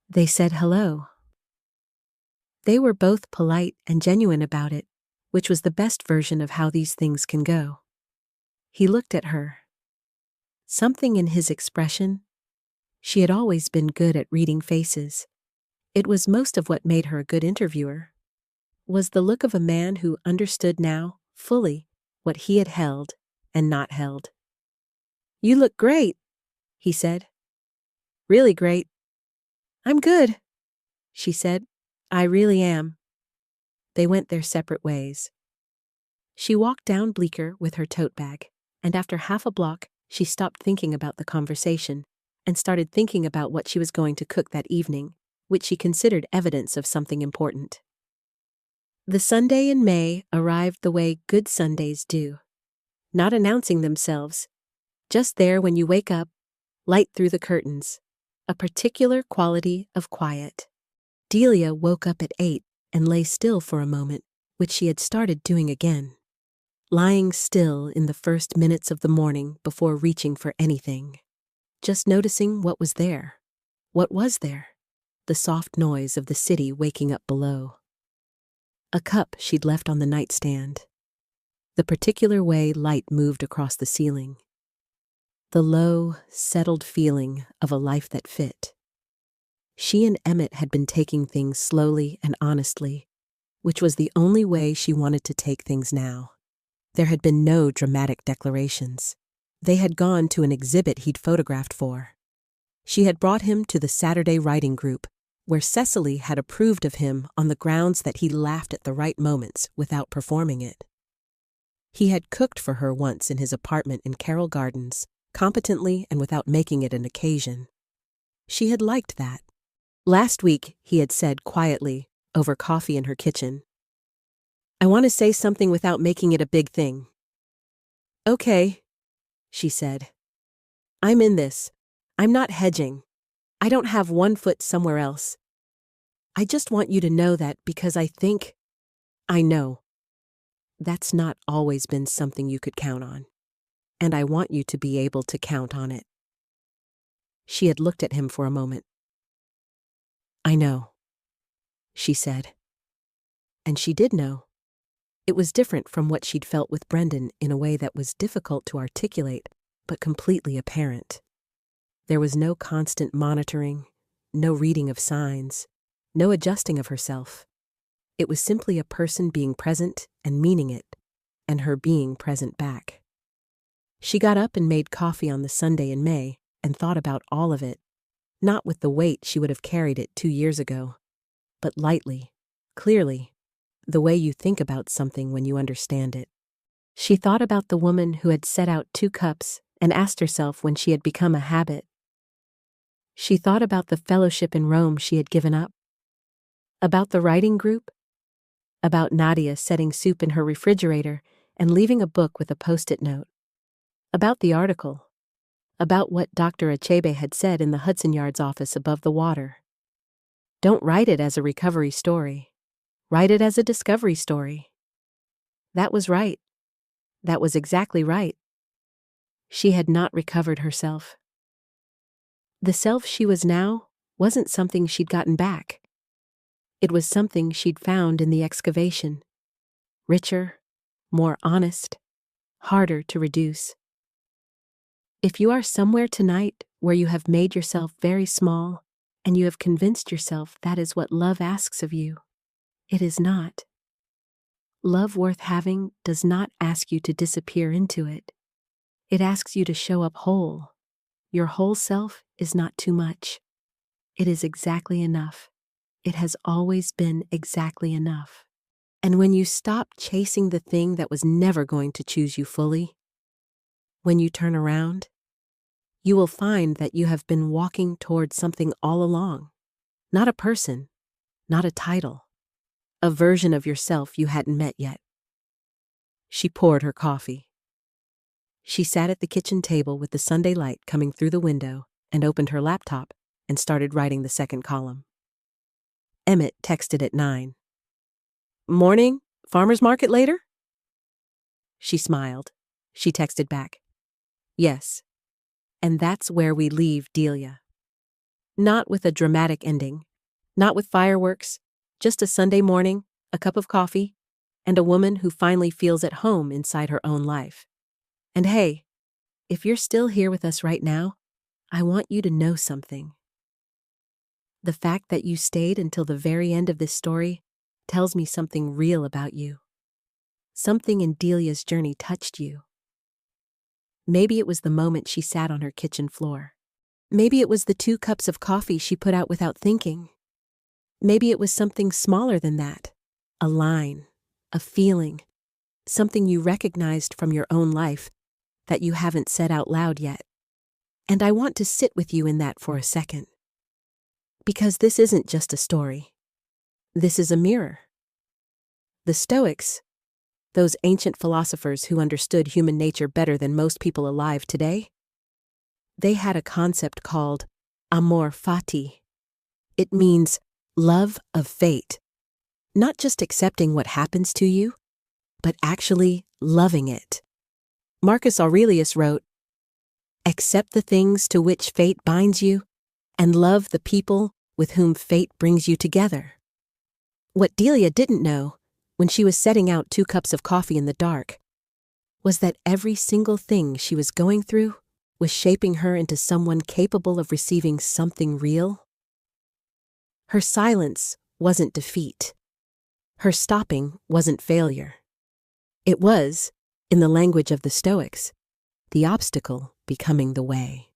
They said hello. They were both polite and genuine about it, which was the best version of how these things can go. He looked at her. Something in his expression. She had always been good at reading faces. It was most of what made her a good interviewer. Was the look of a man who understood now, fully, what he had held and not held. "You look great," he said. "Really great." "I'm good," she said. "I really am." They went their separate ways. She walked down Bleecker with her tote bag, and after half a block, she stopped thinking about the conversation and started thinking about what she was going to cook that evening, which she considered evidence of something important. The Sunday in May arrived the way good Sundays do, not announcing themselves, just there when you wake up, light through the curtains, a particular quality of quiet. Delia woke up at 8 and lay still for a moment, which she had started doing again. Lying still in the first minutes of the morning before reaching for anything. Just noticing what was there. What was there? The soft noise of the city waking up below. A cup she'd left on the nightstand. The particular way light moved across the ceiling. The low, settled feeling of a life that fit. She and Emmett had been taking things slowly and honestly, which was the only way she wanted to take things now. There had been no dramatic declarations. They had gone to an exhibit he'd photographed for. She had brought him to the Saturday writing group, where Cecily had approved of him on the grounds that he laughed at the right moments without performing it. He had cooked for her once in his apartment in Carroll Gardens, competently and without making it an occasion. She had liked that. Last week, he had said quietly, over coffee in her kitchen, "I want to say something without making it a big thing." "Okay," she said. "I'm in this. I'm not hedging. I don't have one foot somewhere else. I just want you to know that because I know. That's not always been something you could count on. And I want you to be able to count on it." She had looked at him for a moment. "I know," she said. And she did know. It was different from what she'd felt with Brendan in a way that was difficult to articulate, but completely apparent. There was no constant monitoring, no reading of signs, no adjusting of herself. It was simply a person being present and meaning it, and her being present back. She got up and made coffee on the Sunday in May and thought about all of it, not with the weight she would have carried it 2 years ago, but lightly, clearly, the way you think about something when you understand it. She thought about the woman who had set out 2 cups and asked herself when she had become a habit. She thought about the fellowship in Rome she had given up, about the writing group, about Nadia setting soup in her refrigerator and leaving a book with a post-it note, about the article, about what Dr. Achebe had said in the Hudson Yards office above the water. Don't write it as a recovery story. Write it as a discovery story. That was right. That was exactly right. She had not recovered herself. The self she was now wasn't something she'd gotten back. It was something she'd found in the excavation. Richer, more honest, harder to reduce. If you are somewhere tonight where you have made yourself very small and you have convinced yourself that is what love asks of you, it is not. Love worth having does not ask you to disappear into it. It asks you to show up whole. Your whole self is not too much. It is exactly enough. It has always been exactly enough. And when you stop chasing the thing that was never going to choose you fully, when you turn around, you will find that you have been walking toward something all along. Not a person, not a title. A version of yourself you hadn't met yet. She poured her coffee. She sat at the kitchen table with the Sunday light coming through the window and opened her laptop and started writing the second column. Emmett texted at 9. "Morning, farmer's market later?" She smiled. She texted back, "Yes." And that's where we leave Delia. Not with a dramatic ending, not with fireworks, just a Sunday morning, a cup of coffee, and a woman who finally feels at home inside her own life. And hey, if you're still here with us right now, I want you to know something. The fact that you stayed until the very end of this story tells me something real about you. Something in Delia's journey touched you. Maybe it was the moment she sat on her kitchen floor. Maybe it was the 2 cups of coffee she put out without thinking. Maybe it was something smaller than that. A line, a feeling, something you recognized from your own life that you haven't said out loud yet. And I want to sit with you in that for a second. Because this isn't just a story. This is a mirror. The Stoics, those ancient philosophers who understood human nature better than most people alive today, they had a concept called amor fati. It means love of fate. Not just accepting what happens to you, but actually loving it. Marcus Aurelius wrote, "Accept the things to which fate binds you, and love the people with whom fate brings you together." What Delia didn't know, when she was setting out 2 cups of coffee in the dark, was that every single thing she was going through was shaping her into someone capable of receiving something real. Her silence wasn't defeat. Her stopping wasn't failure. It was, in the language of the Stoics, the obstacle becoming the way.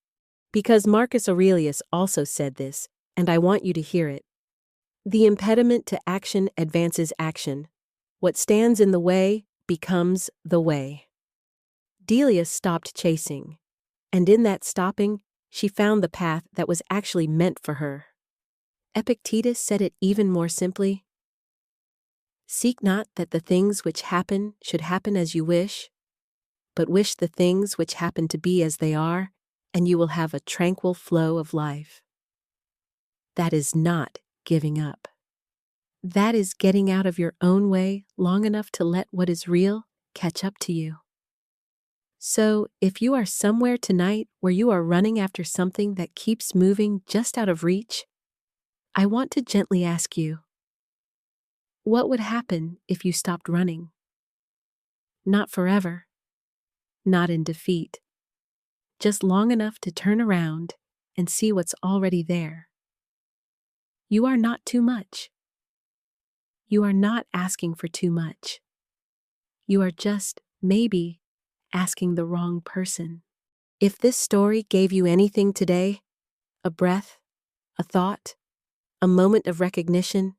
Because Marcus Aurelius also said this, and I want you to hear it. The impediment to action advances action. What stands in the way becomes the way. Delia stopped chasing, and in that stopping, she found the path that was actually meant for her. Epictetus said it even more simply. Seek not that the things which happen should happen as you wish, but wish the things which happen to be as they are, and you will have a tranquil flow of life. That is not giving up. That is getting out of your own way long enough to let what is real catch up to you. So, if you are somewhere tonight where you are running after something that keeps moving just out of reach, I want to gently ask you, what would happen if you stopped running? Not forever, not in defeat, just long enough to turn around and see what's already there. You are not too much. You are not asking for too much. You are just, maybe, asking the wrong person. If this story gave you anything today, a breath, a thought, a moment of recognition,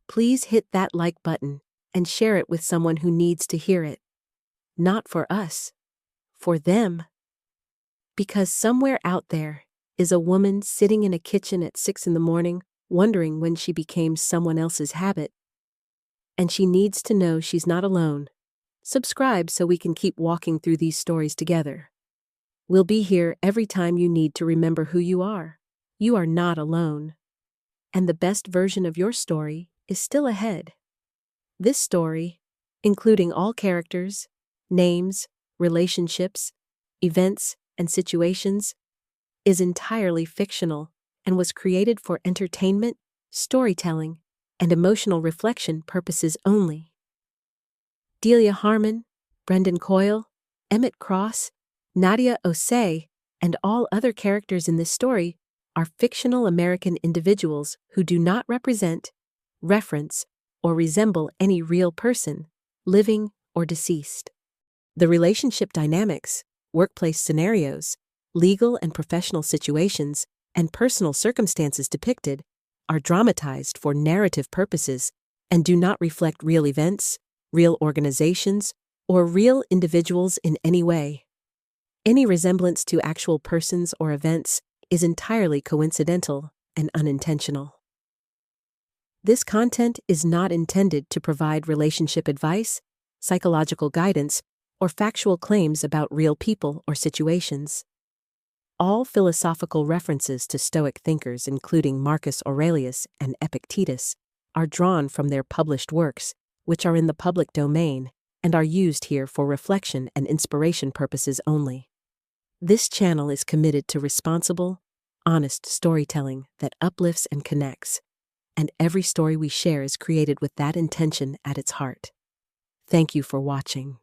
please hit that like button and share it with someone who needs to hear it. Not for us, for them. Because somewhere out there is a woman sitting in a kitchen at 6 a.m, wondering when she became someone else's habit. And she needs to know she's not alone. Subscribe so we can keep walking through these stories together. We'll be here every time you need to remember who you are. You are not alone. And the best version of your story is still ahead. This story, including all characters, names, relationships, events, and situations, is entirely fictional and was created for entertainment, storytelling, and emotional reflection purposes only. Delia Harmon, Brendan Coyle, Emmett Cross, Nadia Osei, and all other characters in this story are fictional American individuals who do not represent, reference, or resemble any real person, living or deceased. The relationship dynamics, workplace scenarios, legal and professional situations, and personal circumstances depicted are dramatized for narrative purposes and do not reflect real events, real organizations, or real individuals in any way. Any resemblance to actual persons or events is entirely coincidental and unintentional. This content is not intended to provide relationship advice, psychological guidance, or factual claims about real people or situations. All philosophical references to Stoic thinkers, including Marcus Aurelius and Epictetus, are drawn from their published works, which are in the public domain and are used here for reflection and inspiration purposes only. This channel is committed to responsible, honest storytelling that uplifts and connects, and every story we share is created with that intention at its heart. Thank you for watching.